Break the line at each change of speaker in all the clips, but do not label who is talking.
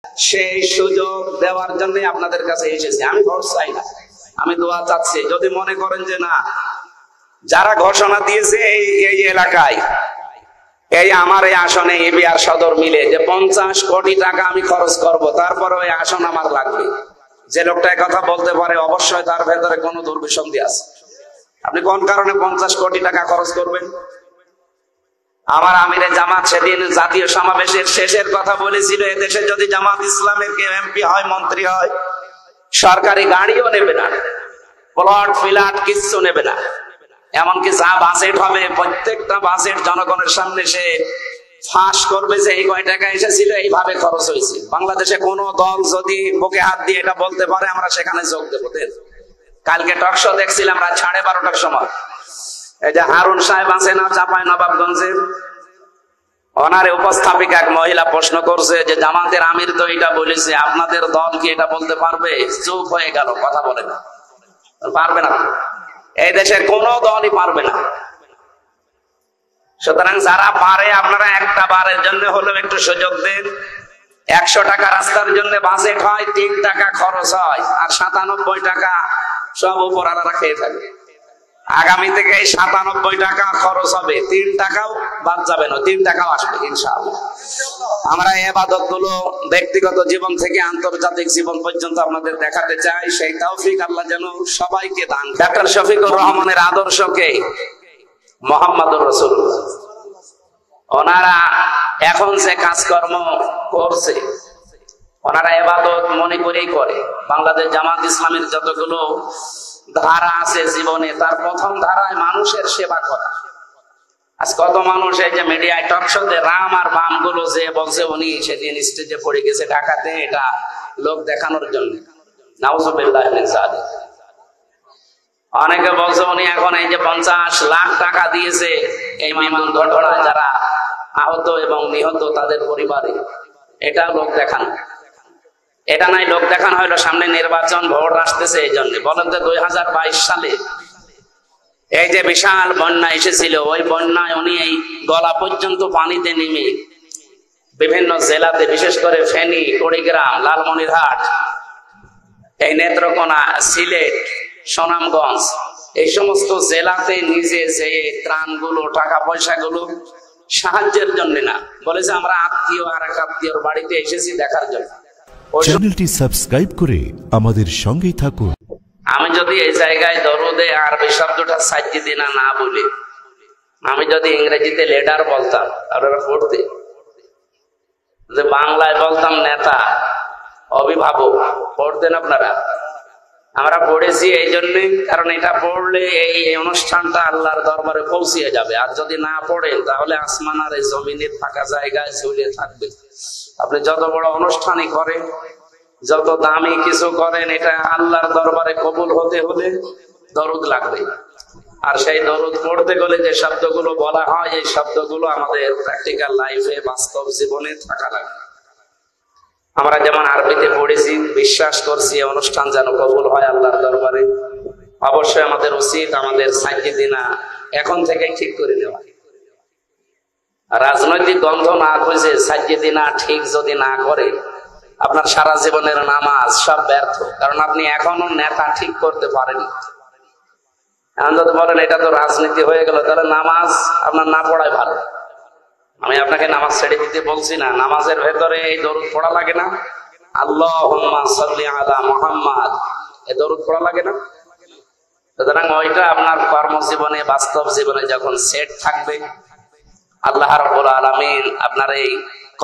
সেই সুযোগ দেওয়ার জন্য আপনাদের কাছে এসেছি। আমি ভোট চাই না, আমি দোয়া চাচ্ছি। যদি মনে করেন যে না, যারা ঘোষণা দিয়েছে এই এলাকায়, এই আমার এই আসনে এবিআর সদর মিলে যে 50 কোটি টাকা আমি খরচ করব, তারপরে ওই আসন আমার লাগবে, যে লোকটা কথা বলতে পারে, অবশ্যই তার ভেতরে কোনো দুর্বিসন্ধি আছে। আপনি কোন কারণে 50 কোটি টাকা খরচ করবেন? আমার আমিরে জামাত সেদিন জাতীয় সমাবেশের শেষের কথা বলেছিল, এদেশে যদি জামাত ইসলামের কেউ এমপি হয়, মন্ত্রী হয়, সরকারি গাড়িও নেবে না, প্লট ফ্ল্যাট কিচ্ছু নেবে না। এমনকি যা বাজেট হবে, প্রত্যেকটা বাজেট জনগণের সামনে সে ফাঁস করবে যে এই কয় টাকা এসেছিল, এইভাবে খরচ হয়েছে। বাংলাদেশে কোন দল যদি বুকে হাত দিয়ে এটা বলতে পারে, আমরা সেখানে যোগ দেবো। কালকে টকশো দেখছিলাম রাত 12:30টার সময়, এই যে হারুন সাহেব আছে না, চাপাই নবাবগঞ্জের, ওনারে উপস্থাপিকা এক মহিলা প্রশ্ন করছে যে জামাতের আমির তো এটা বলেছে, আপনাদের দল কি এটা বলতে পারবে? চুপ হয়ে গেল, কথা বলে না, পারবে না, এই দেশের কোন দলই পারবে না। সুতরাং যারা পারে, আপনারা একটা বারের জন্য হলেও একটু সুযোগ দেন। 100 টাকা রাস্তার জন্য বাজেট হয়, 3 টাকা খরচ হয়, আর 97 টাকা সব উপরালারা খেয়ে থাকে। আগামী থেকে 97 টাকা খরচ হবে, 3 টাকাও বাদ যাবে না, 3 টাকাও আসবে ইনশাআল্লাহ। আমরা ইবাদত গুলো ব্যক্তিগত জীবন থেকে আন্তর্জাতিক জীবন পর্যন্ত আপনাদের দেখাতে চাই, সেই তৌফিক আল্লাহ যেন সবাইকে দান। ডক্টর শফিকুর রহমানের আদর্শকে মুহাম্মদুর রাসূলুল্লাহ, ওনারা এখন যে কাজকর্ম করছে, ওনারা ইবাদত মনে করেই করে। বাংলাদেশ জামাত ইসলামের যতগুলো ধারা আছে জীবনে, তার প্রথম ধারায় মানুষের সেবা করা। আজ কত মানুষ এই যে মিডিয়ায় টকশোতে রাম আর বাম গুলো যে বলছে, উনি সেদিন স্টেজে পড়ে গেছে ঢাকাতে, এটা লোক দেখানোর জন্য। নাউজুবিল্লাহ মিন যালিক। অনেকে বলছে উনি এখন এই যে 50 লাখ টাকা দিয়েছে এই বিমান দুর্ঘটনায় যারা আহত এবং নিহত তাদের পরিবারে, এটা লোক দেখানো। এটা নাই লোক দেখানো হইলো সামনে নির্বাচন, ভোট আসতেছে, এই জন্য। বলেন তো 2022 সালে এই যে বিশাল বন্যা এসেছিল, ওই বন্যায় উনি এই গলা পর্যন্ত পানিতে নেমে বিভিন্ন জেলাতে, বিশেষ করে ফেনী, কুড়িগ্রাম, লালমনিরহাট, এই নেত্রকোনা, সিলেট, সুনামগঞ্জ, এই সমস্ত জেলাতে নিজে যে ত্রাণগুলো, টাকা পয়সাগুলো সাহায্যের জন্য না, বলেছে আমরা আত্মীয় আর এক আত্মীয়র বাড়িতে এসেছি দেখার জন্য।
চ্যানেলটি সাবস্ক্রাইব করে আমাদের সঙ্গেই থাকুন।
আমি যদি এই জায়গায় দরুদে আরবি শব্দটা সাজ্জিদিনা না বলি, আমি যদি ইংরেজিতে লিডার বলতাম, আপনারা পড়তে, যে বাংলায় বলতাম নেতা, অভিভাবক, পড়তেন আপনারা? আমরা পড়েছি এই জন্যে, কারণ এটা পড়লে এই অনুষ্ঠানটা আল্লাহর দরবারে পৌঁছিয়ে যাবে। আর যদি না পড়েন, তাহলে আসমান আর এই জমিনের ফাঁকা জায়গায় ঝুলে থাকবে। আপনি যত বড় অনুষ্ঠানই করেন, যত দামি কিছু করেন, এটা আল্লাহর দরবারে কবুল হতে হলে দরুদ লাগবে। আর সেই দরুদ পড়তে গেলে যে শব্দগুলো বলা হয়, এই শব্দগুলো আমাদের প্র্যাকটিক্যাল লাইফে, বাস্তব জীবনে থাকা লাগবে। আমরা যেমন আরবিতে পড়েছি, বিশ্বাস করছি এই অনুষ্ঠান যেন কবুল হয় আল্লাহর দরবারে। অবশ্যই আমাদের উচিত আমাদের সাজ্জিদিনা এখন থেকেই ঠিক করে নেওয়া। রাজনৈতিক গন্ধ না খুঁজে সাজ্জিদিনা ঠিক যদি না করে, আপনার সারা জীবনের নামাজ সব ব্যর্থ। কারণ আপনি এখনো নেতা ঠিক করতে পারেন। এখন যদি বলেন এটা তো রাজনীতি হয়ে গেল, তাহলে নামাজ আপনার না পড়াই ভালো। আমি আপনাকে নামাজ ছেড়ে দিতে বলছি না, নামাজের ভেতরে এই দরুদ পড়া লাগে না? আল্লাহুম্মা সাল্লি আলা মুহাম্মাদ, এই দরুদ পড়া লাগে না? সুতরাং ওইটা আপনার কর্মজীবনে, বাস্তব জীবনে যখন সেট থাকবে, আল্লাহ রাব্বুল আলামিন আপনার এই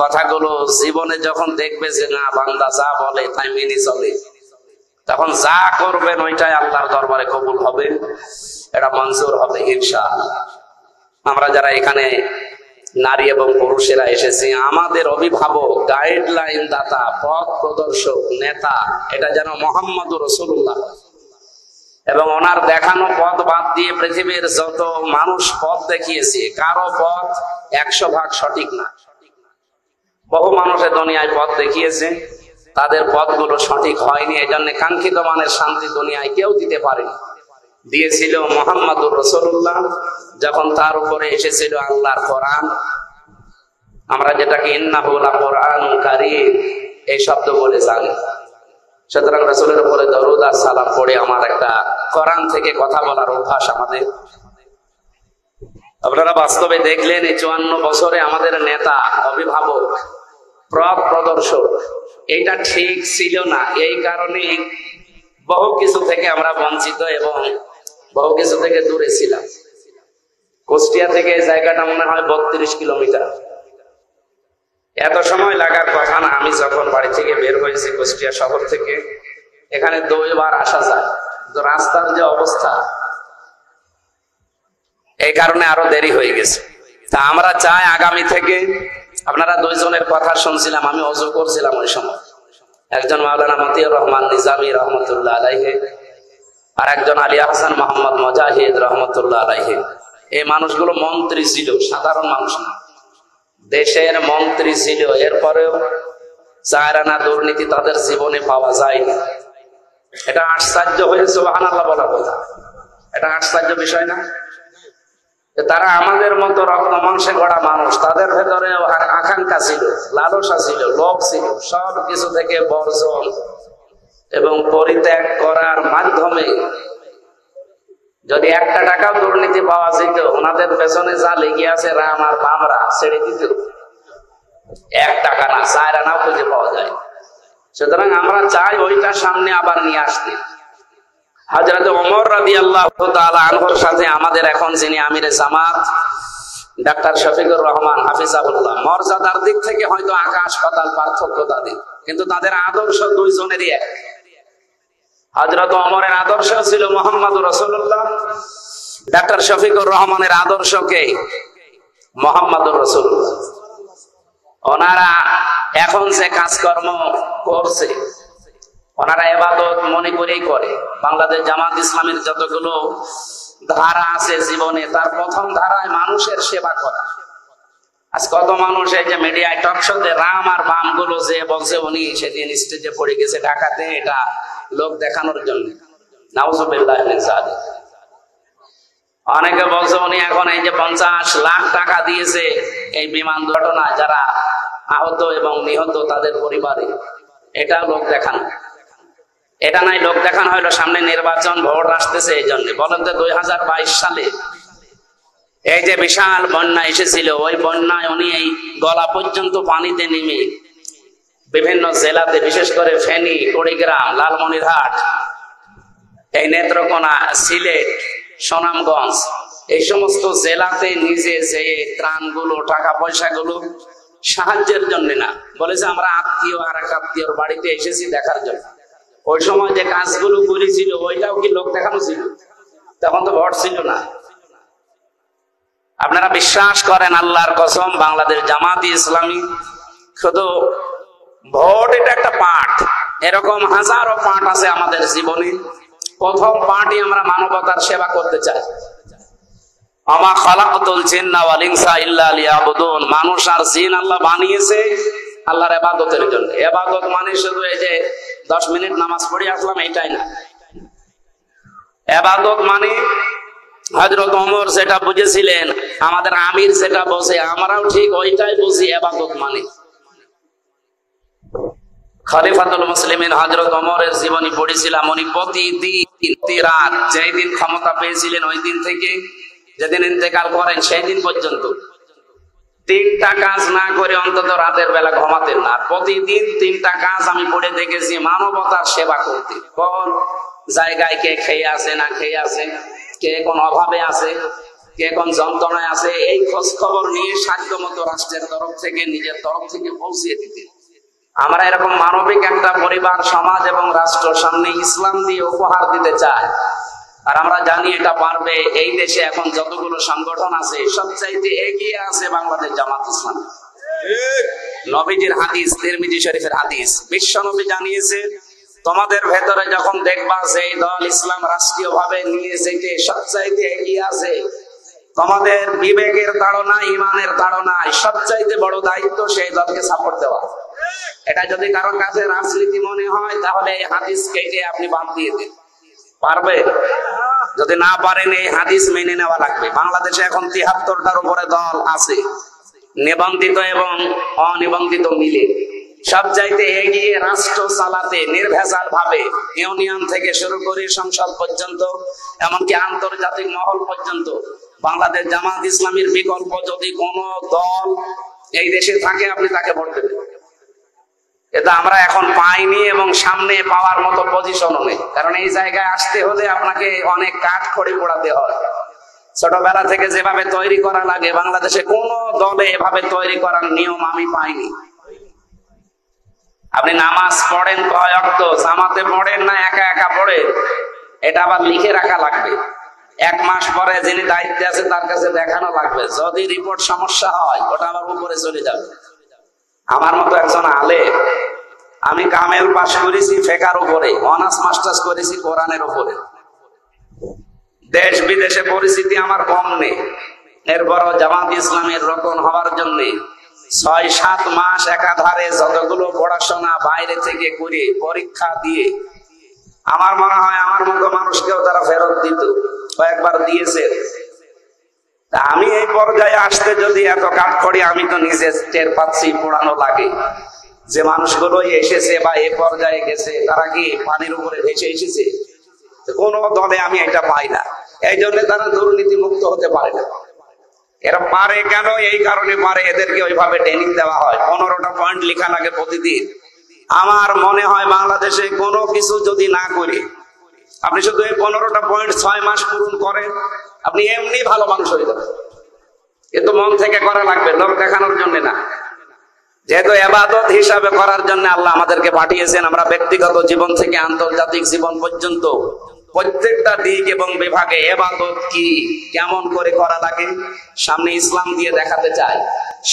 কথাগুলো জীবনে যখন দেখবে যে না, বান্দা যা বলে তাই মেনে চলে, তখন যা করবেন ওইটাই আল্লাহর দরবারে কবুল হবে, এটা মঞ্জুর হবে ইনশাআল্লাহ। আমরা যারা এখানে নারী এবং পুরুষেরা এসেছি, আমাদের অভিভাবক, গাইডলাইন দাতা, পথ প্রদর্শক, নেতা, এটা যেন মুহাম্মদুর রাসূলুল্লাহ। এবং ওনার দেখানো পথ বাদ দিয়ে পৃথিবীর যত মানুষ পথ দেখিয়েছে, কারো পথ 100% সঠিক না। বহু মানুষের দুনিয়ায় পথ দেখিয়েছে, তাদের পথগুলো সঠিক হয়নি। এই জন্য কাঙ্ক্ষিত মানের শান্তি দুনিয়ায় কেউ দিতে পারেনি। দিয়েছিল মুহাম্মদুর রাসূলুল্লাহ, যখন তার উপরে এসেছিল আল্লাহর কোরআন। আমরা যেটাকে ইন্নাহু লাকুরআনুন কারীম, এই শব্দ বলে জানি। সুতরাং রাসূলের উপরে দরুদ আর সালাম পড়ে আমার একটা কোরআন থেকে কথা বলার অভ্যাস আমাদের। আপনারা বাস্তবে দেখলেন এই 54 বছরে আমাদের নেতা, অভিভাবক, পথ প্রদর্শক এটা ঠিক ছিল না। এই কারণে বহু কিছু থেকে আমরা বঞ্চিত এবং বহু কিছু থেকে দূরে ছিলাম। কুষ্টিয়া থেকে এই জায়গাটা মনে হয় 32 কিলোমিটার। এত সময় লাগার কথা না। আমি যখন বাড়ি থেকে বের হয়েছি কুষ্টিয়া শহর থেকে, এখানে 2 বার আসা যায়, তো রাস্তার যে অবস্থা, এই কারণে আরো দেরি হয়ে গেছে। তা আমরা চাই আগামী থেকে, আপনারা 2 জনের কথা শুনছিলাম, আমি ওযু করছিলাম ওই সময়, একজন মাওলানা মতিউর রহমান নিজামী রহমতুল্লাহ আলাইহি, আর একজন আলী আহসান মোহাম্মদ মুজাহিদ রহমতুল্লাহ আলাইহি। এই মানুষগুলো মন্ত্রী ছিল, সাধারণ মানুষ না, দেশের মন্ত্রী ছিল। এরপরেও 4 আনা দুর্নীতি তাদের জীবনে পাওয়া যায়নি। এটা আশ্চর্য হয়ে সুবহানাল্লাহ বলা কথা, এটা আশ্চর্য বিষয় না? তারা আমাদের মতো রক্ত মাংসে গড়া মানুষ, তাদের ভেতরে আকাঙ্ক্ষা ছিল, লালসা ছিল, লোভ ছিল। সব কিছু থেকে বর্জন এবং পরিত্যাগ করার মাধ্যমে যদি 1 টাকাও দুর্নীতি পাওয়া যেত, ওনাদের পেছনে যা লেগে আছে রাম আর বামরা ছেড়ে দিত। 1 টাকা না, 4 আনাও খুঁজে পাওয়া যায়। সুতরাং আমরা চাই ওইটা সামনে আবার নিয়ে আসতে। হযরত ওমর রাদিয়াল্লাহু তাআলা আনহুর সাথে আমাদের এখন যিনি আমিরে জামাত ডাক্তার শফিকুর রহমান হাফিজাহুল্লাহ, মর্যাদার দিক থেকে হয়তো আকাশ পাতাল পার্থক্য তাদের, কিন্তু তাদের আদর্শ 2 জনেরই এক। হযরত ওমরের আদর্শ ছিল মুহাম্মদুর রাসূলুল্লাহ, ডাক্তার শফিকুর রহমানের আদর্শ কে? মুহাম্মদুর রাসূলুল্লাহ। ওনারা এখন যে কাজকর্ম করছে, ওনারা ইবাদত মনে করেই করে। বাংলাদেশ জামাত ইসলামের যতগুলো ধারা আছে জীবনে, তার প্রথম ধারায় মানুষের সেবা করা। আজ কত মানুষ এই যে মিডিয়ায় টক শোতে রাম আর বাম গুলো যে বলছে, উনি সেদিন স্টেজে পড়ে গেছে ঢাকাতে, এটা লোক দেখানোর জন্য। নাউজুবিল্লাহ মিন যালিক। অনেকে বলছে উনি এখন এই যে 50 লাখ টাকা দিয়েছে এই বিমান দুর্ঘটনায় যারা আহত এবং নিহত তাদের পরিবারে, এটা লোক দেখানো। এটা নাই লোক দেখানো হইলো সামনে নির্বাচন, ভোট আসতেছে, এই জন্য। বলেন তো 2022 সালে এই যে বিশাল বন্যা এসেছিল, ওই বন্যায় উনি এই গলা পর্যন্ত পানিতে নেমে বিভিন্ন জেলাতে, বিশেষ করে ফেনী, কুড়িগ্রাম, লালমনিরহাট, এই নেত্রকোনা, সিলেট, সুনামগঞ্জ, এই সমস্ত জেলাতে নিজে যে ত্রাণগুলো, টাকা পয়সাগুলো সাহায্যের জন্য না, বলেছে আমরা আত্মীয় আর এক আত্মীয়র বাড়িতে এসেছি দেখার জন্য। ওই সময় যে কাজগুলো করেছিল ওইটাও কি লোক দেখানো ছিল? তখন তো ভোট ছিল না। আপনারা বিশ্বাস করেন আল্লাহর কসম, বাংলাদেশ জামাতি ইসলামী শুধু ভোট এটা একটা পাঠ, এরকম হাজারো পাঠ আছে আমাদের জীবনে। প্রথম পাঠই আমরা মানবতার সেবা করতে চাই। আমা খালাকাতুল জিন্না ওয়াল ইনসা ইল্লা লিয়াবুদুন। মানুষ আর জিন আল্লাহ বানিয়েছে আল্লাহর ইবাদতের জন্য। ইবাদত মানে শুধু এই যে 10 মিনিট নামাজ পড়ে আসলাম, এটাই না। ইবাদত মানে হযরত ওমর যেটা বুঝেছিলেন, আমাদের আমির যেটা বোঝে, আমরাও ঠিক ওইটাই বুঝি। ইবাদত মানে খলিফাতুল মুসলিমিন হযরত ওমরের জীবনী পড়েছিলাম। উনি প্রতিদিন রাত, যেই দিন ক্ষমতা পেয়েছিলেন ওই দিন থেকে যেদিন ইন্তেকাল করেন সেই দিন পর্যন্ত 3টা কাজ না করে অন্তত রাতের বেলা ঘুমাতেন না। প্রতিদিন 3টা কাজ আমি পড়ে দেখেছি মানবতার সেবা করতে। কোন জায়গায় কে খেয়ে আছে না খেয়ে আছে, কে কোন অভাবে আছে, কে কোন যন্ত্রণায় আছে, এই খোঁজ খবর নিয়ে সাধ্যমতো রাষ্ট্রের তরফ থেকে, নিজের তরফ থেকে পৌঁছিয়ে দিতেন। আমরা এরকম মানবিক একটা পরিবার, সমাজ এবং রাষ্ট্র সামনে ইসলাম দিয়ে উপহার দিতে চাই। আর আমরা জানি এটা পারবে। এই দেশে এখন যতগুলো সংগঠন আছে সবচাইতে এগিয়ে আছে বাংলাদেশ জামাত ইসলাম। নবীজির হাদিস, তিরমিজি শরীফের হাদিস, বিশ্ব নবী জানিয়েছে, তোমাদের ভেতরে যখন দেখবা যে এই দল ইসলাম রাষ্ট্রীয়ভাবে নিয়ে যেতে সবচাইতে এগিয়ে আছে, তোমাদের বিবেকের তাড়না, ইমানের তাড়নায় সবচাইতে বড় দায়িত্ব সেই দলকে সাপোর্ট দেওয়া। এটা যদি কারোর কাছে রাজনীতি মনে হয় তাহলে এই হাদিস কেটে আপনি বাদ দিয়ে দিন। পারবে? যদি না পারেন এই হাদিস মেনে নেওয়া লাগবে। বাংলাদেশে এখন 73টার উপরে দল আছে, নিবন্ধিত এবং অনিবন্ধিত মিলে। সব চাইতে এগিয়ে রাষ্ট্র চালাতে নির্ভেজাল ভাবে ইউনিয়ন থেকে শুরু করে সংসদ পর্যন্ত, এমনকি আন্তর্জাতিক মহল পর্যন্ত বাংলাদেশ জামাত ইসলামীর বিকল্প যদি কোন দল এই দেশে থাকে আপনি তাকে ভোট দেবেন। এটা আমরা এখন পাইনি এবং সামনে পাওয়ার মতো পজিশনও নেই। কারণ এই জায়গায় আসতে হলে আপনাকে অনেক কাঠ খড়ি পোড়াতে হয়। ছোটবেলা থেকে যেভাবে তৈরি করা লাগে বাংলাদেশে কোন দলে এভাবে তৈরি করার নিয়ম আমি পাইনি। আপনি নামাজ পড়েন কয় ওয়াক্ত, জামাতে পড়েন না একা একা পড়েন, এটা আবার লিখে রাখা লাগবে। 1 মাস পরে যিনি দায়িত্বে আছে তার কাছে দেখানো লাগবে। যদি রিপোর্ট সমস্যা হয় ওটা আবার উপরে চলে যাবে। আমার মতো একজন আলেম, আমি কামেল পাস করেছি ফেকার উপরে, অনার্স মাস্টার্স করেছি কোরআনের উপরে, দেশ বিদেশে পরিস্থিতি আমার কম নেই। এরপরও জামাত ইসলামের রকম হওয়ার জন্য 6-7 মাস একাধারে যতগুলো পড়াশোনা বাইরে থেকে করে পরীক্ষা দিয়ে, আমার মনে হয় আমার মতো মানুষকেও তারা ফেরত দিত, কয়েকবার দিয়েছে। আমি এই পর্যায়ে আসতে যদি এত কাঠখড়ি, আমি তো নিজে টের পাচ্ছি পোড়ানো লাগে। যে মানুষগুলো এসেছে বা এই পর্যায়ে গেছে তারা কি পানির উপরে ভেসে এসেছে? কোন দলে আমি এটা পাই না। এই জন্য তারা দুর্নীতি মুক্ত হতে পারে না। এরা পারে কেন? এই কারণে পারে, এদেরকে ওইভাবে ট্রেনিং দেওয়া হয়। 15টা পয়েন্ট লেখা লাগে প্রতিদিন। আমার মনে হয় বাংলাদেশে কোনো কিছু যদি না করে আপনি শুধু এই 15টা পয়েন্ট 6 মাস পূরণ করেন, আপনি এমনি ভালো মানুষ হয়ে যাবেন। কিন্তু মন থেকে করা লাগবে, লোক দেখানোর জন্য না। যেহেতু ইবাদত হিসাবে করার জন্য আল্লাহ আমাদেরকে পাঠিয়েছেন, আমরা ব্যক্তিগত জীবন থেকে আন্তর্জাতিক জীবন পর্যন্ত প্রত্যেকটা দিক এবং বিভাগে ইবাদত কি কেমন করে করা লাগে সামনে ইসলাম দিয়ে দেখাতে চাই।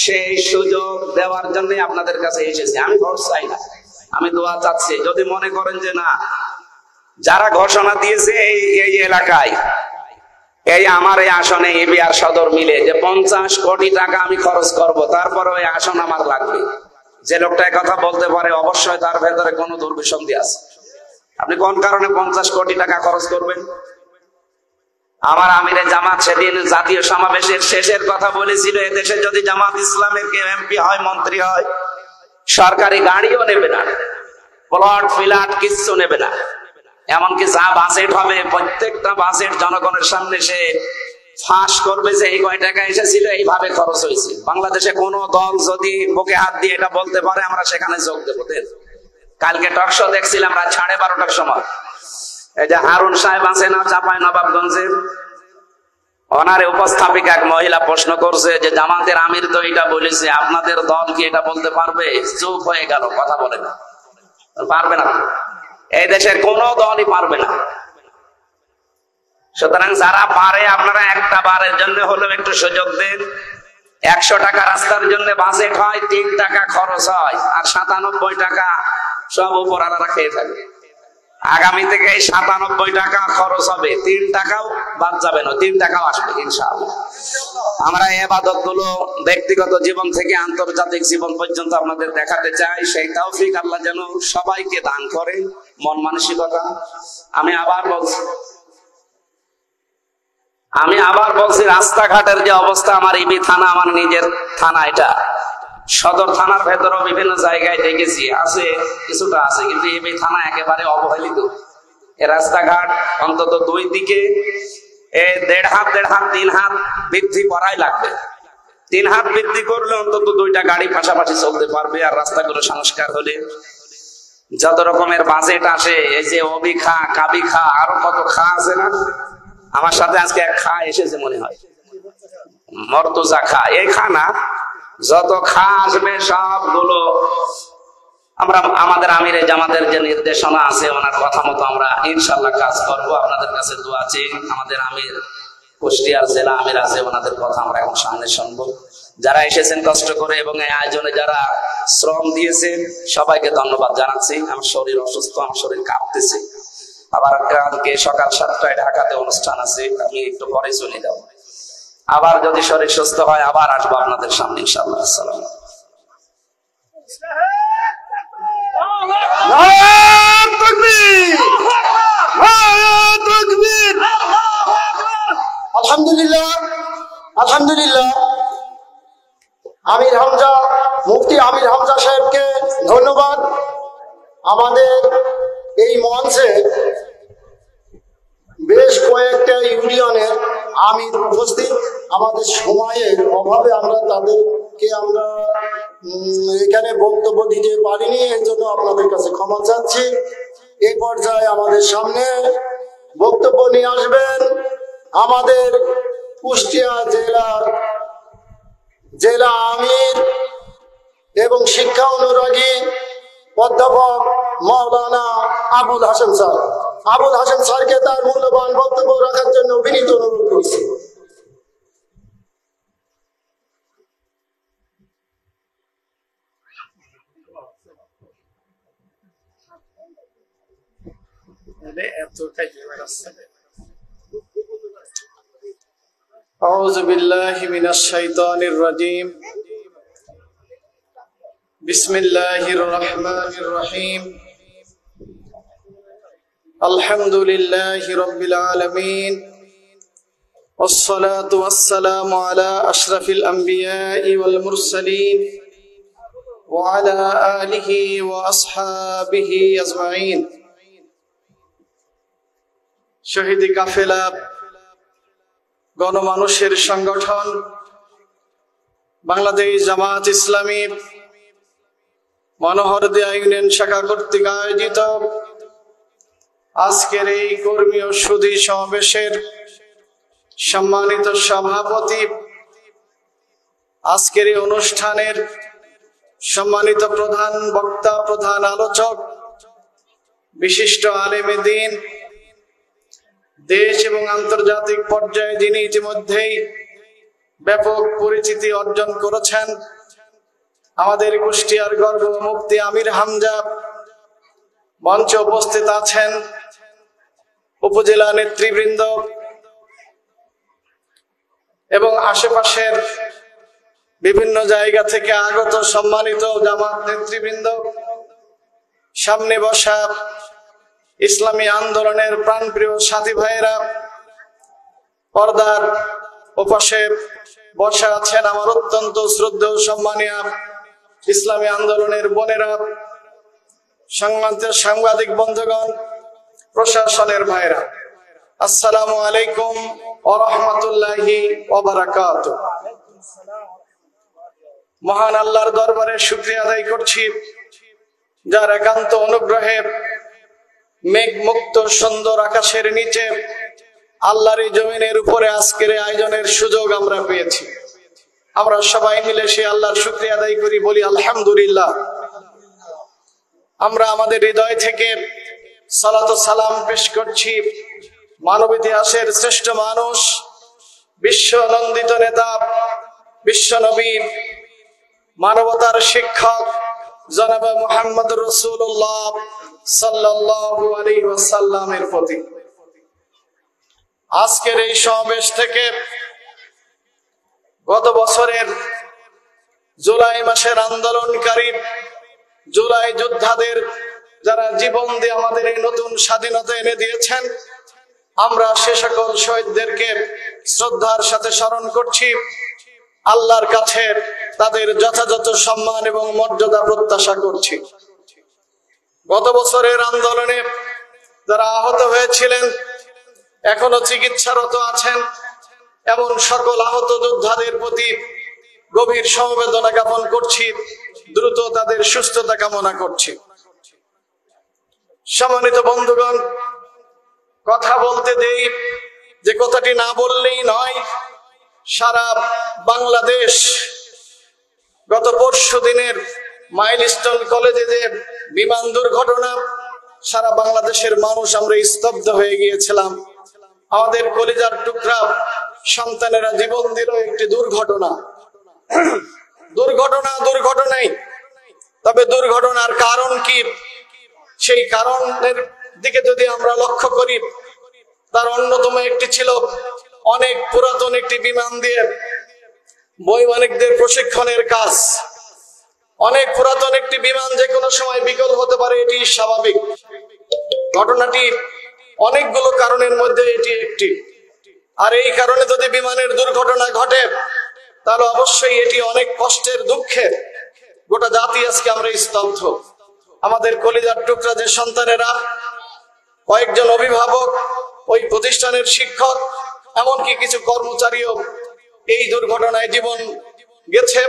সেই সুযোগ দেওয়ার জন্য আপনাদের কাছে এসেছি। আমি ভোট চাই না, আমি দোয়া চাচ্ছি। যদি মনে করেন যে না, যারা ঘোষণা দিয়েছে এই এলাকায়, এই আমার এই আসনে এবি আর সদর মিলে যে 50 কোটি টাকা আমি খরচ করব, তারপরে ওই আসন আমার লাগবে, যে লোকটা কথা বলতে পারে অবশ্যই তার ভেতরে কোনো দুর্বিসন্ধি আছে। আপনি কোন কারণে 50 কোটি টাকা খরচ করবেন? আমার আমিরে জামাত সেদিন জাতীয় সমাবেশের শেষের কথা বলেছিল, এদেশে যদি জামাত ইসলামের কেউ এমপি হয়, মন্ত্রী হয়, সরকারি গাড়িও নেবে না, প্লট ফ্ল্যাট কিচ্ছু নেবে না। এমনকি যা বাজেট হবে প্রত্যেকটা বাজেট জনগণের সামনে সে ফাঁস করবে যে এই কয় টাকা এসেছিল, এইভাবে খরচ হয়েছে। বাংলাদেশে কোন দল যদি বুকে হাত দিয়ে এটা বলতে পারে আমরা সেখানে যোগ দেবো। কালকে টকশো দেখছিলাম রাত 12:30টার সময়। এই যে হারুন সাহেব আছে না চাপাই নবাবগঞ্জের, ওনারে উপস্থাপিকা এক মহিলা প্রশ্ন করছে যে জামাতের আমির তো এটা বলেছে, আপনাদের দল কি এটা বলতে পারবে? চুপ হয়ে গেল, কথা বলে না। পারবে না, এই দেশের কোন দলই পারবে না। সুতরাং যারা পারে আপনারা একটা বারের জন্য হলেও একটু সুযোগ দেন। 100 টাকা রাস্তার জন্য বাজেট হয়, 3 টাকা খরচ হয়, আর 97 টাকা সব উপরালারা খেয়ে থাকে। আগামী থেকে এই 97 টাকা খরচ হবে, 3 টাকাও বাদ যাবে না, 3 টাকাও আসবে ইনশাআল্লাহ। আমরা ইবাদত গুলো ব্যক্তিগত জীবন থেকে আন্তর্জাতিক জীবন পর্যন্ত আপনাদের দেখাতে চাই। সেই তৌফিক আল্লাহ যেন সবাইকে দান করে, মন মানসিকতা। আমি আবার বলছি রাস্তাঘাটের যে অবস্থা, আমার ইবি থানা, আমার নিজের থানা, এটা সদর থানার ভেতরেও বিভিন্ন জায়গায় দেখেছি আছে, কিছুটা আছে, কিন্তু ইবি থানা একেবারে অবহেলিত। এই রাস্তাঘাট অন্তত 2 দিকে 1.5 হাত 3 হাত বৃদ্ধি করাই লাগবে। 3 হাত বৃদ্ধি করলে অন্তত 2টা গাড়ি পাশাপাশি চলতে পারবে। আর রাস্তাগুলো সংস্কার হলে যত রকমের বাজেট আসে, এই যে অবি খা, কাবি খা, আরো কত খা আছে না, আমার সাথে আজকে এক খা এসেছে মনে হয়, মর্তুজা খা, এই খা না, যত খা আসবে সবগুলো আমরা আমাদের আমিরে জামাতের যে নির্দেশনা আছে ওনার কথা মতো আমরা ইনশাআল্লাহ কাজ করব। আপনাদের কাছে দোয়া আছে। আমাদের আমির কুষ্টিয়ার জেলা আমির আছে, ওনাদের কথা আমরা এখন সামনে শুনবো। যারা এসেছেন কষ্ট করে এবং এই আয়োজনে যারা শ্রম দিয়েছেন সবাইকে ধন্যবাদ জানাচ্ছি। আমার শরীর অসুস্থ, আমার শরীর কাঁপতেছে। আবার কালকে সকাল 7টায় ঢাকাতে অনুষ্ঠান আছে, আমি একটু পরে চলে যাব। আবার যদি শরীর সুস্থ হয় আবার আসবো আপনাদের সামনে ইনশাআল্লাহ। আসসালামু
আলহামদুলিল্লাহ, আলহামদুলিল্লাহ। আমির হামজা, মুফতি আমির হামজা সাহেবকে ধন্যবাদ। আমাদের এই মঞ্চে বেশ কয়েকটা ইউনিয়নের আমির উপস্থিত। আমাদের সময়ের অভাবে আমরা তাদেরকে এখানে বক্তব্য দিতে পারিনি, এর জন্য আপনাদের কাছে ক্ষমা চাচ্ছি। এই পর্যায়ে আমাদের সামনে বক্তব্য নিয়ে আসবেন আমাদের কুষ্টিয়া জেলা আমির এবং শিক্ষা অনুরাগী অধ্যাপক মাওলানা আবুল হাশেম স্যার। আবুল হাশেম স্যারকে তার মূল্যবান বক্তব্য রাখার জন্য বিনীত অনুরোধ করছি।
أعوذ بالله من الشيطان الرجيم بسم الله الرحمن الرحيم الحمد لله رب العالمين والصلاة والسلام على أشرف الأنبياء والمرسلين وعلى آله وأصحابه أجمعين শহীদ কাফেলা গণমানুষের সংগঠন বাংলাদেশ জামাত ইসলামী মনোহরদিয়া ইউনিয়ন শাখা কর্তৃক আয়োজিত আজকের এই কর্মী ও সুধী সমাবেশের সম্মানিত সভাপতি, আজকের এই অনুষ্ঠানের সম্মানিত প্রধান বক্তা, প্রধান আলোচক, বিশিষ্ট আলেমে দ্বীন, দেশ এবং আন্তর্জাতিক পর্যায়ে যিনি ইতিমধ্যেই ব্যাপক পরিচিতি অর্জন করেছেন, আমাদের কুষ্টিয়ার গর্ব মুফতি আমির হামজা মঞ্চে উপস্থিত আছেন, উপজেলা নেতৃবৃন্দ এবং আশেপাশের বিভিন্ন জায়গা থেকে আগত সম্মানিত জামাত নেতৃবৃন্দ, সামনে বসা ইসলামী আন্দোলনের প্রাণপ্রিয় সাথী ভাইয়েরা, পর্দার ওপাশে বসা আছেন আমার অত্যন্ত শ্রদ্ধেয় সম্মানীয় ইসলামী আন্দোলনের বোনেরা, সাংবাদিক বন্ধুগণ, প্রশাসনের ভাইরা, আসসালামু আলাইকুম ওয়া রাহমাতুল্লাহি ওয়া বারাকাতুহু। মহান আল্লাহর দরবারে শুকরিয়া আদায় করছি, যার একান্ত অনুগ্রহে মেঘমুক্ত সুন্দর আকাশের নিচে আল্লাহর এই জমিনের উপরে আজকের আয়োজনের সুযোগ আমরা পেয়েছি। আমরা সবাই মিলে সে আল্লাহর শুকরিয়া আদায় করি, বলি আলহামদুলিল্লাহ। আমরা আমাদের হৃদয় থেকে সালাত ও সালাম পেশ করছি মানব ইতিহাসের শ্রেষ্ঠ মানুষ, বিশ্ব নন্দিত নেতা, বিশ্ব নবী, মানবতার শিক্ষক জনাব মুহাম্মদুর রাসূলুল্লাহ সাল্লাল্লাহু আলাইহি ওয়াসাল্লামের প্রতি। আজকের এই সমাবেশ থেকে গত বছরের জুলাই মাসের আন্দোলনকারী জুলাই যোদ্ধাদের, যারা জীবন দিয়ে আমাদের এই নতুন স্বাধীনতা এনে দিয়েছেন, আমরা সে সকল শহীদদেরকে শ্রদ্ধার সাথে স্মরণ করছি। আল্লাহর কাছে তাদের যথাযথ সম্মান এবং মর্যাদা প্রত্যাশা করছি। গত বছরের আন্দোলনে যারা আহত হয়েছিলেন, এখনো চিকিৎসারত আছেন, এমন সকল আহত যোদ্ধাদের প্রতি গভীর সমবেদনা জ্ঞাপন করছি, দ্রুত তাদের সুস্থতা কামনা করছি। সম্মানিত বন্ধুগণ, কথা বলতে দেই যে কথাটি না বললেই নয়। সারা বাংলাদেশ গত পরশু দিনের মাইলস্টোন কলেজে যে বিমান দুর্ঘটনা, সারা বাংলাদেশের মানুষ আমরা স্তব্ধ হয়ে গিয়েছিলাম। আমাদের কলিজার টুকরা সন্তানেরা জীবন দিল একটি দুর্ঘটনাই। তবে দুর্ঘটনার কারণ কি, সেই কারণের দিকে যদি আমরা লক্ষ্য করি, তার অন্যতম একটি ছিল অনেক পুরাতন একটি বিমান দিয়ে বৈমানিকদের প্রশিক্ষণের কাজ। অনেক পুরাতন একটি বিমান যে কোনো সময় বিকল হতে পারে, এটি স্বাভাবিক। ঘটনাটি অনেকগুলো কারণের মধ্যে এটি একটি। আর এই কারণে যদি বিমানের দুর্ঘটনা ঘটে, তাহলে অবশ্যই এটি অনেক কষ্টের, দুঃখের। গোটা জাতি আজকে আমরা স্তব্ধ। আমাদের কলিজার টুকরা যে সন্তানেরা, কয়েকজন অভিভাবক, ওই প্রতিষ্ঠানের শিক্ষক, এমনকি কিছু কর্মচারীও এই দুর্ঘটনায় জীবন গেছে।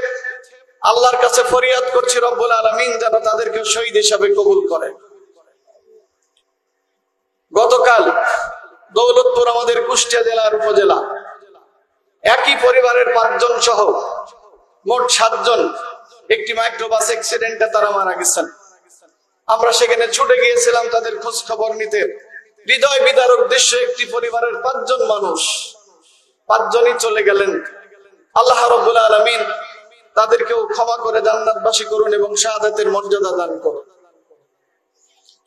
আল্লাহর কাছে ফরিয়াদ করছি রব্বুল আলামিন যেন তাদেরকে শহীদ হিসাবে কবুল করে। গতকাল দৌলতপুর আমাদের কুষ্টিয়া জেলার উপজেলা, একই পরিবারের 5 জন সহ মোট 7 জন একটি মাইক্রোবাস অ্যাক্সিডেন্টে তারা মারা গেছেন। আমরা সেখানে ছুটে গিয়েছিলাম তাদের খোঁজ খবর নিতে। হৃদয় বিদারক দৃশ্য, একটি পরিবারের 5 জন মানুষ, 5 জনই চলে গেলেন। আল্লাহ রাব্বুল আলামিন তাদেরকেও ক্ষমা করে জান্নাতবাসী করুন এবং শাহাদাতের মর্যাদা দান করুন।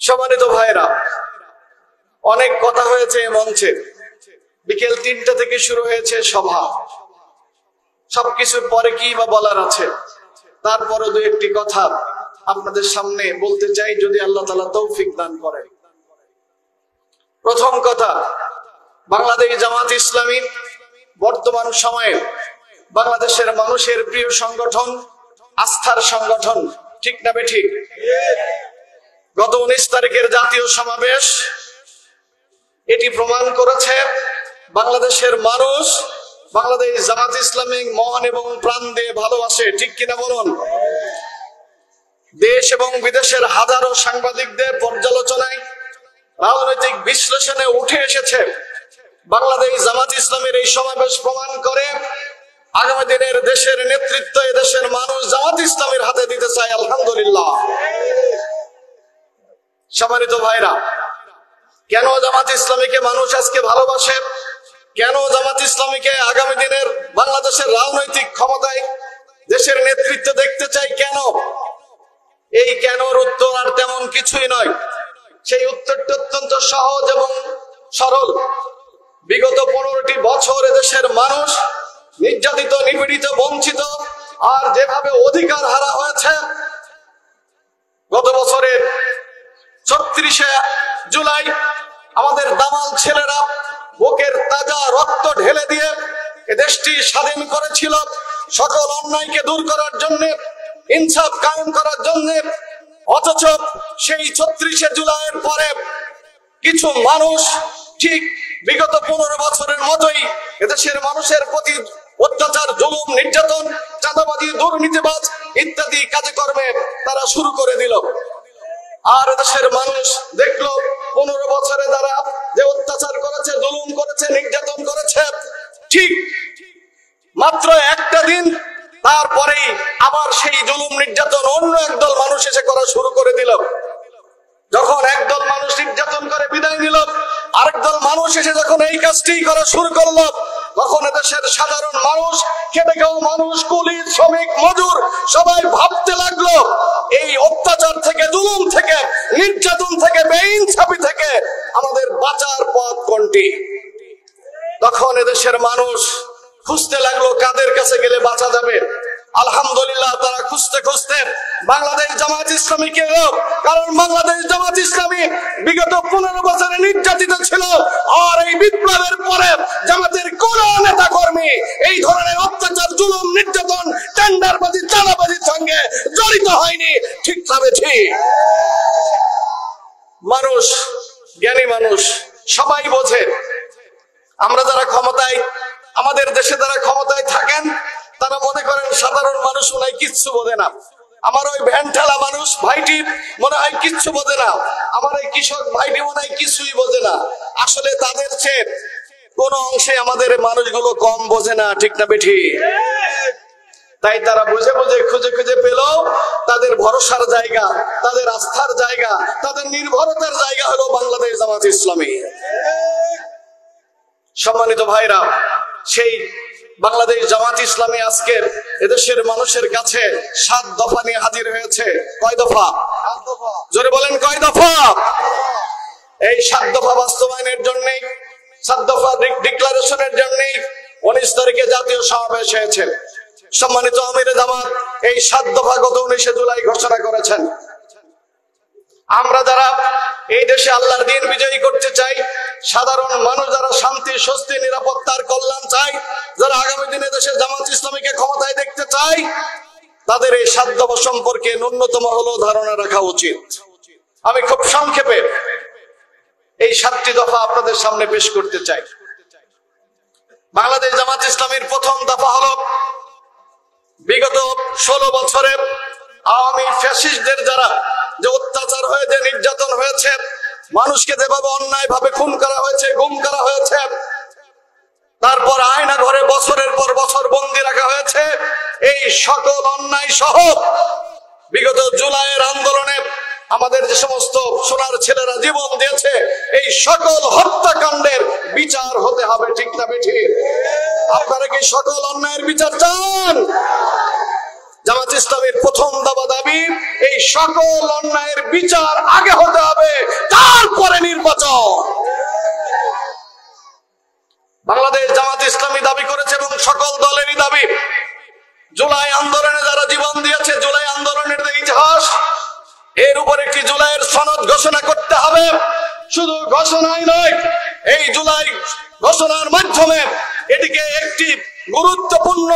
সম্মানিত ভাইরা, অনেক কথা হয়েছে এই মঞ্চে। বিকেল 3টা থেকে শুরু হয়েছে সভা। সবকিছুর পরে কি বা বলার আছে, তারপরও 2-1টি কথা আপনাদের সামনে বলতে চাই, যদি আল্লাহ তাআলা তৌফিক দান করে। প্রথম কথা, বাংলাদেশ জামাত ইসলামী বর্তমান সময়ে বাংলাদেশের মানুষের প্রিয় সংগঠন, আস্থার সংগঠন, ঠিক না বেঠিক? গত 19 তারিখের জাতীয় সমাবেশ এটি প্রমাণ করেছে বাংলাদেশের মানুষ বাংলাদেশ জামাত ইসলামী মন এবং প্রাণ দিয়ে ভালোবাসে, ঠিক কিনা বলুন? দেশ এবং বিদেশের হাজারো সাংবাদিকদের পর্যালোচনায়, রাজনৈতিক বিশ্লেষণে উঠে এসেছে বাংলাদেশ জামাত ইসলামের এই সমাবেশ প্রমাণ করে আগামী দিনের দেশের নেতৃত্ব এদেশের মানুষ জামাত ইসলামের হাতে দিতে চায়। আলহামদুলিল্লাহ। সম্মানিত ভাইরা, কেন জামাত ইসলামীকে মানুষ আজকে ভালোবাসে? কেন জামাত ইসলামীকে আগামী দিনের বাংলাদেশের রাজনৈতিক ক্ষমতায় দেশের নেতৃত্ব দেখতে চাই? কেন? এই কেনর উত্তর আর তেমন কিছুই নয়। সেই উত্তরটি অত্যন্ত সহজ এবং সরল। বিগত 15টি বছর এদেশের মানুষ নির্যাতিত, নিপীড়িত, বঞ্চিত আর যেভাবে অধিকার হারা হয়েছে, গত বছরের 36শে জুলাই আমাদের দামাল ছেলেরা বুকের তাজা রক্ত ঢেলে দিয়ে এ দেশটি স্বাধীন করেছিল সকল অন্যায়কে দূর করার জন্য, ইনসাফ কায়েম করার জন্য। অথচ সেই 36শে জুলাইয়ের পরে কিছু মানুষ ঠিক বিগত 15 বছরের মতোই এদেশের মানুষের প্রতি অত্যাচার, জুলুম, নির্যাতন, চাঁদাবাজি, দুর্নীতিবাজ ইত্যাদি কাজকর্মে তারা শুরু করে দিল। আর এদেশের মানুষ দেখলো 15 বছরে তারা যে অত্যাচার করেছে, জুলুম করেছে, নির্যাতন করেছে, ঠিক মাত্র একটা দিন তারপরেই আবার সেই জুলুম নির্যাতন অন্য একদল মানুষ এসে করা শুরু করে দিল। যখন একদল মানুষ নির্যাতন করে বিদায় নিল, আরেক দল মানুষ এসে যখন এই কাজটি করা শুরু করলো, তখন এদেশের সাধারণ মানুষ, খেটে খাওয়া মানুষ, কুলি, শ্রমিক, মজুর সবাই ভাবতে লাগলো এই অত্যাচার থেকে, জুলুম থেকে, নির্যাতন থেকে, বেইনসাফি থেকে আমাদের বাঁচার পথ কোনটি? তখন এদেশের মানুষ খুঁজতে লাগলো কাদের কাছে গেলে বাঁচা যাবে। আলহামদুলিল্লাহ, তারা খুঁজতে খুঁজতে বাংলাদেশ জামাত ইসলামীকে, কারণ বাংলাদেশ জামাত ইসলামী বিগত 15 বছরে নির্যাতিত ছিল। আর এই বিপ্লবের পরে জামাতের কোন নেতা কর্মী এই ধরনের অত্যাচার, জুলুম, নির্যাতন, টেন্ডারবাজি, চাঁদাবাজির সঙ্গে জড়িত হয়নি, ঠিক তবে ঠিক। মানুষ, জ্ঞানী মানুষ সবাই বোঝে। আমরা যারা ক্ষমতায়, আমাদের দেশে যারা ক্ষমতায় থাকেন, তারা মনে করেন সাধারণ মানুষ মনে হয় কিচ্ছু বোঝে না। আমার ওই ভ্যান ঠেলা মানুষ ভাইটি মনে হয় কিচ্ছু বোঝে না, আমার এই কৃষক ভাইটি মনে হয় কিছুই বোঝে না। আসলে তাদের চেয়ে কোন অংশে আমাদের মানুষগুলো কম বোঝে না, ঠিক না বেঠি? তাই তারা বুঝে বুঝে খুঁজে খুঁজে পেল তাদের ভরসার জায়গা, তাদের আস্থার জায়গা, তাদের নির্ভরতার জায়গা হলো বাংলাদেশ জামাত ইসলামী। সম্মানিত ভাইরা, সেই বাংলাদেশ জামাত ইসলামী আজকের এদেশের মানুষের কাছে 7 দফা নিয়ে হাজির হয়েছে। কয় দফা? জোরে বলেন, কয় দফা? এই 7 দফা বাস্তবায়নের জন্য, 7 দফা ডিক্লারেশনের জন্য 19 তারিখে জাতীয় সমাবেশ হয়েছে। সম্মানিত আমিরে জামাত এই 7 দফা গত 19শে জুলাই ঘোষণা করেছেন। আমরা যারা এই দেশে আল্লাহর দ্বীন বিজয়ী করতে চাই, সাধারণ মানুষ যারা শান্তি, স্বস্তি, নিরাপত্তার কল্যাণ চাই, যারা আগামী দিনে দেশে জামাত ইসলামীকে ক্ষমতায় দেখতে চাই, তাদের এই 7 দফা সম্পর্কে ন্যূনতম হলেও ধারণা রাখা উচিত। আমি খুব সংক্ষেপে এই 7টি দফা আপনাদের সামনে পেশ করতে চাই। বাংলাদেশ জামাত ইসলামীর প্রথম দফা হলো, বিগত 16 বছরে আওয়ামী ফ্যাসিস্টদের দ্বারা যে অত্যাচার হয়েছে, নির্যাতন হয়েছে, মানুষকে যেভাবে অন্যায় ভাবে খুন করা হয়েছে, গুম করা হয়েছে, তারপর আয়না ঘরে বছরের পর বছর বন্দী রাখা হয়েছে, এই সকল অন্যায় সহ বিগত জুলাইয়ের আন্দোলনে আমাদের যে সমস্ত সোনার ছেলেরা জীবন দিয়েছে, এই সকল হত্যাকাণ্ডের বিচার হতে হবে, ঠিক না বেঠিক? আপনারা কি সকল অন্যায়ের বিচার চান? জামাত ইসলামের প্রথম দাবি, এই সকল অন্যায়ের বিচার আগে হতে হবে, তারপরে নির্বাচন। বাংলাদেশ জামাত ইসলামী দাবি করেছে এবং সকল দলেরই দাবি, জুলাই আন্দোলনে যারা জীবন দিয়েছে, জুলাই আন্দোলনের যে ইতিহাস, এর উপর একটি জুলাইয়ের সনদ ঘোষণা করতে হবে। শুধু ঘোষণাই নয়, এই জুলাই ঘোষণার মাধ্যমে এটিকে একটি গুরুত্বপূর্ণ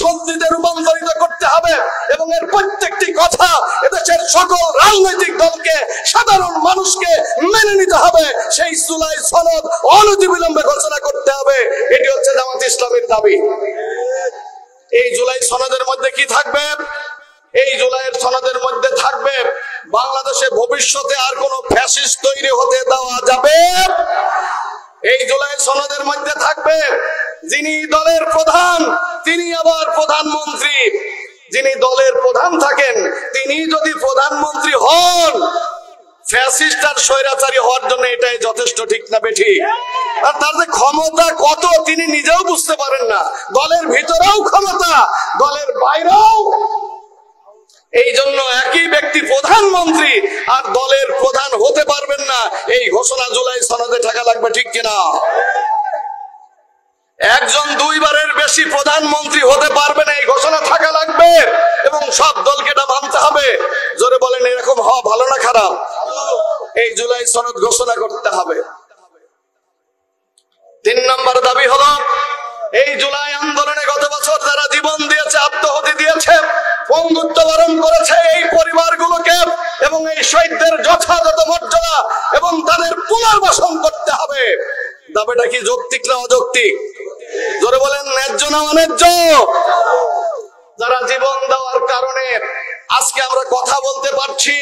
সন্ধিতে রূপান্তরিত করতে হবে এবং এর প্রত্যেকটি কথা এদেশের সকল রাজনৈতিক দলকে, সাধারণ মানুষকে মেনে নিতে হবে। সেই জুলাই সনদ অনতিবিলম্বে ঘোষণা করতে হবে। এটি হচ্ছে জামাত ইসলামের দাবি। এই জুলাই সনদের মধ্যে কি থাকবে? এই জুলাইয়ের সনদের মধ্যে থাকবে, বাংলাদেশে ভবিষ্যতে আর কোন ফ্যাসিস্ট তৈরি হতে দেওয়া যাবে। এই জুলাই সনদের মধ্যে থাকবে, যিনি দলের প্রধান তিনি আবার প্রধানমন্ত্রী। যিনি দলের প্রধান থাকেন তিনি যদি প্রধানমন্ত্রী হন, ফ্যাসিস্ট আর স্বৈরাচারী হওয়ার জন্য এটাই যথেষ্ট, ঠিক না বেঠিক? আর তার যে ক্ষমতা কত তিনি নিজেও বুঝতে পারেন না। দলের ভিতরেও ক্ষমতা, দলের বাইরেও। এই জন্য একই ব্যক্তি প্রধানমন্ত্রী আর দলের প্রধান হতে পারবেন না, এই ঘোষণা জুলাই সনদে থাকা লাগবে, ঠিক কিনা? একজন 2 বারের বেশি প্রধানমন্ত্রী হতে পারবে না, এই ঘোষণা থাকা লাগবে এবং সব দলকে এটা মানতে হবে। জোরে বলেন, এরকম হওয়া ভালো না খারাপ? এই জুলাই সনদ ঘোষণা করতে হবে। 3 নম্বর দাবি হলো, এই জুলাই আন্দোলনে গত বছর যারা জীবন দিয়েছে, আত্মহতি দিয়েছে, বন্ধুত্ব বরণ করেছে, এই পরিবারগুলোকে এবং এই শহীদদের যথাযথ মর্যাদা এবং তাদের পুনর্বাসন করতে হবে। দাবিটা কি যৌক্তিক না অযৌক্তিক? জোরে বলেন, ন্যায্য না অন্যায্য? যারা জীবন দেওয়ার কারণে আজকে আমরা কথা বলতে পারছি,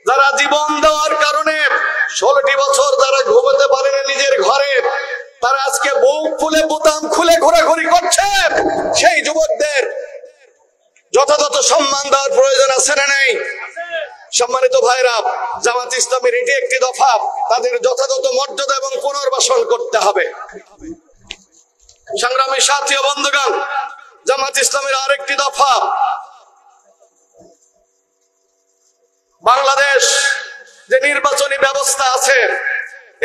যারা জীবন দেওয়ার কারণে 16টি বছর যারা ঘুমাতে পারেনি নিজের ঘরে, তারা আজকে বুক ফুলে বোতাম খুলে ঘোরাঘুরি করছে, সেই যুবকদের যথাযথ সম্মান দেওয়ার প্রয়োজন আছে না নেই? সম্মানিত ভাইরা, জামাত ইসলামের এটি একটি দফা, তাদের যথাযথ মর্যাদা এবং পুনর্বাসন করতে হবে। সংগ্রামী সাথী ও বন্ধুগণ, জামাত ইসলামের আরেকটি দফা, বাংলাদেশ যে নির্বাচনী ব্যবস্থা আছে,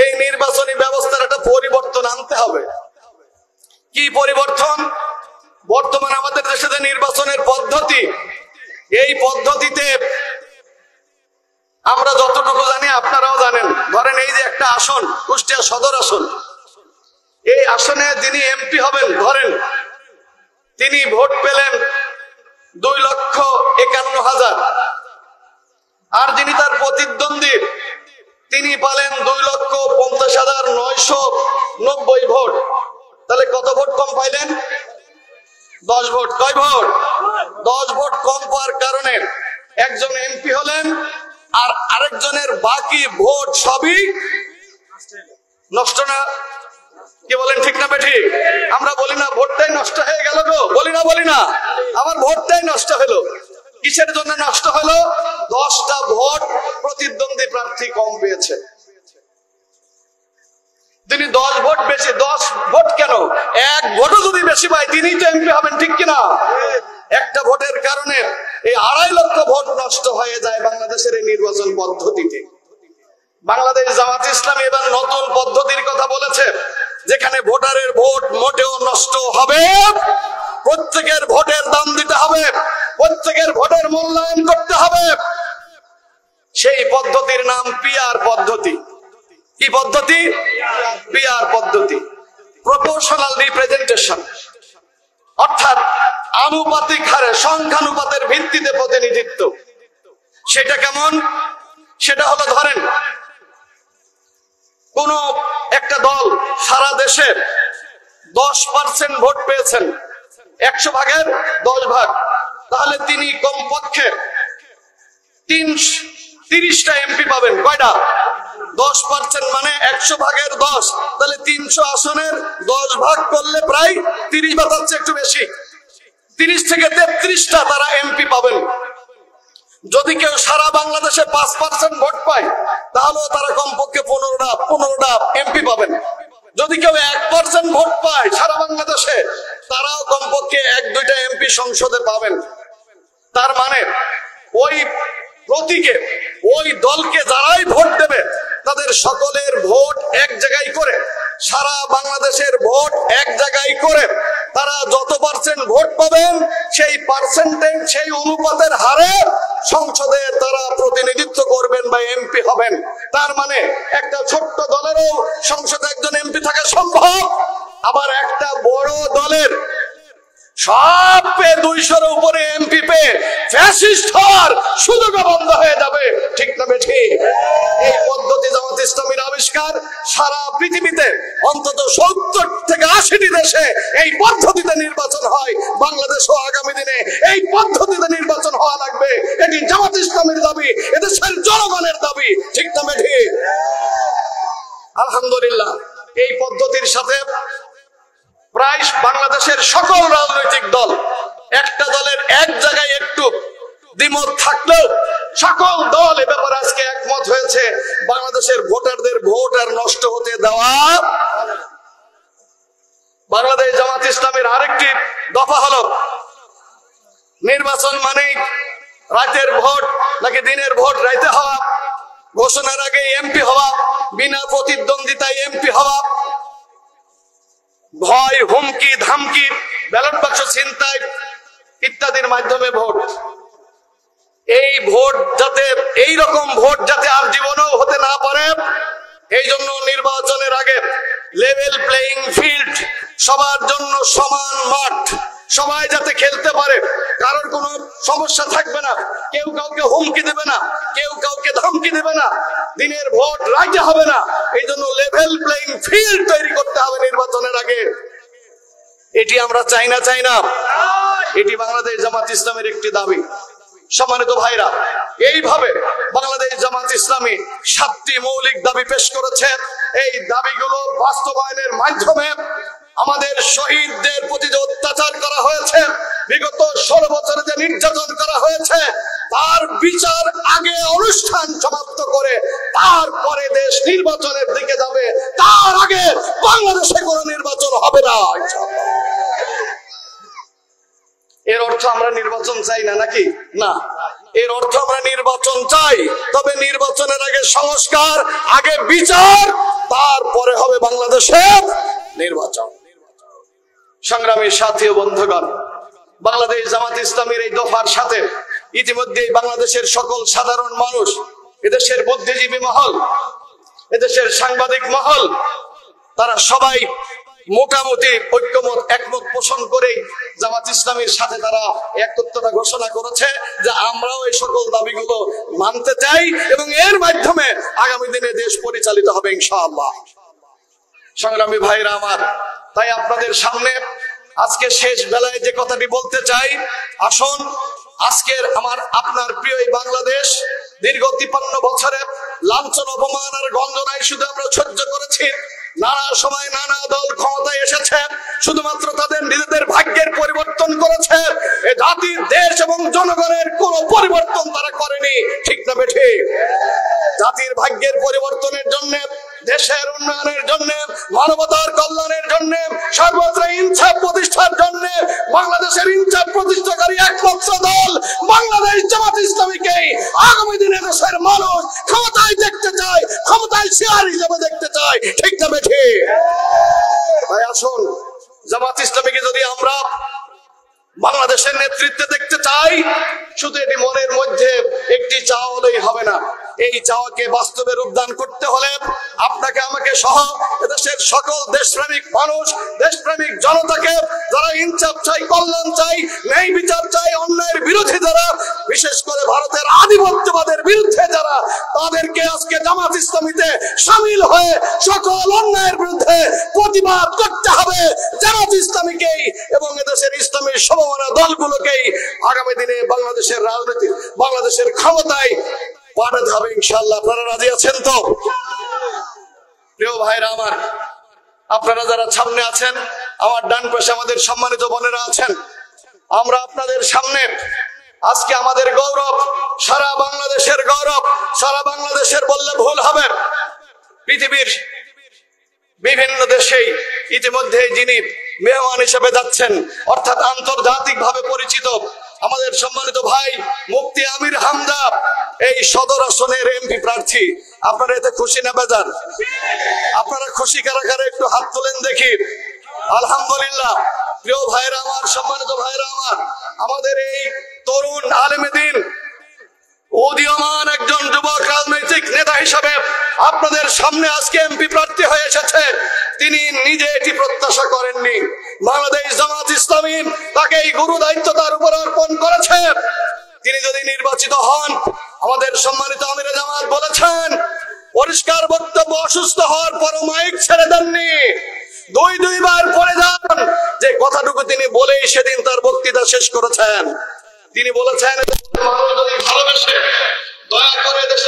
এই নির্বাচনী ব্যবস্থার একটা পরিবর্তন আনতে হবে। কি পরিবর্তন? বর্তমানে আমাদের দেশে যে নির্বাচনের পদ্ধতি, এই পদ্ধতিতে আমরা যতটুকু জানি আপনারাও জানেন। ধরেন এই যে একটা আসন, কুষ্টিয়া সদর আসন, এই আসনে যিনি এমপি হবেন, ধরেন তিনি ভোট পেলেন 2,51,000, আর যিনি তার প্রতিদ্বন্দ্বী তিনি পেলেন 2,50,990 ভোট। তাহলে কত ভোট কম পাইলেন? 10 ভোট। কয় ভোট? 10 ভোট কম পাওয়ার কারণে একজন এমপি হলেন আর আরেকজনের বাকি ভোট সবই নষ্ট না? কি বলেন, ঠিক না বেঠিক? আমরা বলি না ভোটটাই নষ্ট হয়ে গেল গো? বলি না আমার ভোটটাই নষ্ট হলো। কিসের জন্য নষ্ট হলো? 10টা ভোট প্রতিদ্বন্দ্বী প্রার্থী কম পেয়েছে। তিনি 10 ভোট বেশি, 10 ভোট কেন, 1 ভোটও যদি বেশি পায় তিনিই তো এমপি হবেন, ঠিক কিনা? একটা ভোটের কারণে এই 2.5 লক্ষ ভোট নষ্ট হয়ে যায় বাংলাদেশের এই নির্বাচন পদ্ধতিতে। বাংলাদেশ জামাত ইসলামী এবার নতুন পদ্ধতির কথা বলেছে, যেখানে ভোটারের ভোট মোটেও নষ্ট হবে, প্রত্যেকের ভোটের দাম দিতে হবে, প্রত্যেকের ভোটের মূল্যায়ন করতে হবে। সেই পদ্ধতির নাম পিআর পদ্ধতি। কি পদ্ধতি? পিআর পদ্ধতি, প্রপোর্শনাল রিপ্রেজেন্টেশন। অর্থাৎ আনুপাতিক হারে সংখ্যানুপাতের ভিত্তিতে প্রতিনিধিত্ব। সেটা কেমন? সেটা হলো ধরেন কোন একটা দল সারা দেশে 10% ভোট পেয়েছেন, 100 ভাগের 10 ভাগ, তাহলে তিনি কমপক্ষে 30টা এমপি পাবেন। কয়টা? 10% মানে 100 ভাগের 10, তাহলে 300 আসনের 10 ভাগ করলে প্রায় 30 বা তার চেয়ে একটু বেশি, 30 থেকে 33টা তারা এমপি পাবেন। যদি কেউ সারা বাংলাদেশে 5% ভোট পায় তাহলে তারা কমপক্ষে 15টা এমপি পাবেন। যদি কেউ 1% ভোট পায় সারা বাংলাদেশে, তারাও কমপক্ষে 1-2টা এমপি সংসদে পাবেন। তার মানে ওই প্রতীকে ওই দলকে যারাই ভোট দেবে তাদের সকলের ভোট এক জায়গায় করে, সারা বাংলাদেশের ভোট এক জায়গায় করে তারা যত পার্সেন্ট ভোট পাবেন সেই পার্সেন্টেজ, সেই অনুপাতের হারে সংসদে তারা প্রতিনিধিত্ব করবেন বা এমপি হবেন। তার মানে একটা ছোট্ট দলেরও সংসদে একজন এমপি থাকা সম্ভব, আবার একটা বড় দলের সব পেয়ে 200-এর উপরে এমপি পেয়ে ফ্যাসিস্ট হওয়ার সুযোগ বন্ধ হয়ে যাবে। ঠিক না বেঠিক? এই পদ্ধতি জামাত ইসলামীর আবিষ্কার। সারা পৃথিবীতে অন্তত 70 থেকে 80টি দেশে এই পদ্ধতিতে নির্বাচন হয়। বাংলাদেশও আগামী দিনে এই পদ্ধতিতে নির্বাচন হওয়া লাগবে। এটি জামাত ইসলামীর দাবি, এদেশের জনগণের দাবি। ঠিক না বেঠিক? আলহামদুলিল্লাহ, এই পদ্ধতির সাথে প্রায় বাংলাদেশের সকল রাজনৈতিক দল, একটা দলের এক জায়গায় একটু দ্বিমত থাকলেও সকল দল এ ব্যাপারে আজকে একমত হয়েছে বাংলাদেশের ভোটারদের ভোট আর নষ্ট হতে দেওয়া। বাংলাদেশ জামাত ইসলামের আরেকটি দফা হলো নির্বাচন মানে রাতের ভোট নাকি দিনের ভোট রাইতে হওয়া, ঘোষণার আগে এমপি হওয়া, বিনা প্রতিদ্বন্দ্বিতায় এমপি হওয়া, ভয়, হুমকি, ধামকি, ব্যালট বাক্স ছিনতাই ইত্যাদির মাধ্যমে ভোট। এই ভোট যাতে, এই রকম ভোট যাতে আর জীবনেও হতে না পারে, এই জন্য নির্বাচনের আগে লেভেল প্লেইং ফিল্ড, সবার জন্য সমান মাঠ, সবাই যাতে খেলতে পারে, কারোর কোনো সমস্যা থাকবে না, কেউ কাউকে হুমকি দেবে না, কেউ কাউকে ধমকি দেবে না, দিনের ভোট রাইতে হবে না। এই জন্য লেভেল প্লেইং ফিল্ড তৈরি করতে হবে নির্বাচনের আগে। এটি আমরা চাই না, চাই না? এটি বাংলাদেশ জামাত ইসলামের একটি দাবি। সম্মানিত ভাইরা, এইভাবে বাংলাদেশ জামাত ইসলামী 7টি মৌলিক দাবি পেশ করেছে। এই দাবিগুলো বাস্তবায়নের মাধ্যমে আমাদের শহীদদের প্রতি যে অত্যাচার করা হয়েছে, বিগত 16 বছরে যে নির্যাতন করা হয়েছে, তার বিচার আগে অনুষ্ঠান সমাপ্ত করে তারপরে দেশ নির্বাচনের দিকে যাবে। তার আগে বাংলাদেশে কোনো নির্বাচন হবে না। এর অর্থ আমরা নির্বাচন চাই না নাকি? না, এর অর্থ আমরা নির্বাচন চাই, তবে নির্বাচনের আগে সংস্কার, আগে বিচার, তারপরে হবে বাংলাদেশের নির্বাচন। সংগ্রামী সাথী ও বন্ধুগণ, বাংলাদেশ জামাত ইসলামীর এই দফার সাথে ইতিমধ্যেই বাংলাদেশের সকল সাধারণ মানুষ, এদেশের বুদ্ধিজীবী মহল, এদেশের সাংবাদিক মহল, তারা সবাই মোটামুটি ঐক্যমত, একমত পোষণ করে জামাত ইসলামীর সাথে তারা একত্রতা ঘোষণা করেছে যে আমরাও এই সকল দাবিগুলো মানতে চাই এবং এর মাধ্যমে আগামী দিনে দেশ পরিচালিত হবে ইনশাআল্লাহ। সংগ্রামী ভাইরা আমার, তাই আপনাদের সামনে আজকে শেষ বেলায় যে কথাটি বলতে চাই, আসুন আজকের আমার আপনার প্রিয় এই বাংলাদেশ দীর্ঘ 53 বছরে লাঞ্ছন, অপমান আর গঞ্জনায় শুধু আমরা সহ্য করেছি। নানা সময় নানা দল ক্ষমতায় এসেছে, শুধুমাত্র তাদের নিজেদের ভাগ্যের পরিবর্তন করেছে। এ জাতির, দেশ এবং জনগণের কোনো পরিবর্তন তারা করেনি। ঠিক না বেঠিক? জাতির ভাগ্যের পরিবর্তনের জন্য, দেশের উন্নয়নের জন্য, মানবতার কল্যাণের জন্য, সর্বত্র ইনসাফ প্রতিষ্ঠার জন্য বাংলাদেশের ইনসাফ প্রতিষ্ঠাকারী একমাত্র দল বাংলাদেশ জামাত ইসলামীকেই আগামী দিনে দেশের মানুষ ক্ষমতায় দেখতে চায়, ক্ষমতায় শেয়ার হিসেবে দেখতে চায়। ঠিক না বেঠিক? তাই আসুন, জামাত ইসলামীকে যদি আমরা বাংলাদেশের নেতৃত্বে দেখতে চাই, শুধু এটি মনের মধ্যে একটি চাওয়া হলেই হবে না। এই চাওয়াকে বাস্তবে রূপদান করতে হলে আপনাকে আমাকে সহ এদেশের সকল দেশপ্রেমিক মানুষ, দেশপ্রেমিক জনতাকে, যারা ইনসাফ চাই, কল্যাণ চাই, ন্যায় বিচার চাই, অন্যায়ের বিরোধী যারা, বিশেষ করে ভারতের আধিপত্যবাদের বিরুদ্ধে যারা, তাদেরকে আজকে জামাত ইসলামীতে শামিল হয়ে সকল অন্যায়ের বিরুদ্ধে প্রতিবাদ করতে হবে। জামাত ইসলামীকেই এবং এদেশের ইসলামী সমমনা দলগুলোকেই আগামী দিনে বাংলাদেশের রাজনীতি, বাংলাদেশের ক্ষমতায় পাঠাতে হবে ইনশাআল্লাহ। আপনারা রাজি আছেন তো? প্রিয় ভাইরা আমার, আপনারা যারা সামনে আছেন, আমার ডান পাশে আমাদের সম্মানিত বোনেরা আছেন, আমরা আপনাদের সামনে আজকে আমাদের গৌরব, সারা বাংলাদেশের গৌরব, সারা বাংলাদেশের বললে ভুল হবে, পৃথিবীর বিভিন্ন দেশেই ইতিমধ্যে যিনি মেহমান হিসেবে যাচ্ছেন, অর্থাৎ আন্তর্জাতিক ভাবে পরিচিত আমাদের সম্মানিত ভাই মুফতি আমির হামজা এই সদর আসনের এমপি প্রার্থী। আপনারা এতে খুশি না বেজার? আপনারা খুশি কারা কারা একটু হাত তোলেন দেখি। আলহামদুলিল্লাহ। প্রিয় ভাইরা আমার, সম্মানিত ভাইরা আমার, আমাদের এই তরুণ আলেমে দ্বীন, উদীয়মান একজন যুবক রাজনৈতিক নেতা হিসাবে আপনাদের সামনে আজকে এমপি প্রার্থী হয়ে এসেছে। তিনি নিজে এটি প্রত্যাশা করেননি, বাংলাদেশ জামাত ইসলামী তাকে এই গুরু দায়িত্ব তার উপর অর্পণ করেছে। তিনি যদি নির্বাচিত হন, আমাদের সম্মানিত আমিরে জামাত বলেছেন, পরিষ্কার বক্তব্য, অসুস্থ হওয়ার পরও মাইক ছেড়ে দেননি, দুইবার পড়ে যান, যে কথাটুকু তিনি বলেই সেদিন তার বক্তৃতা শেষ করেছেন। তিনি বলেছেন, মানুষ যদি ভালোবেসে দয়া করে দেশে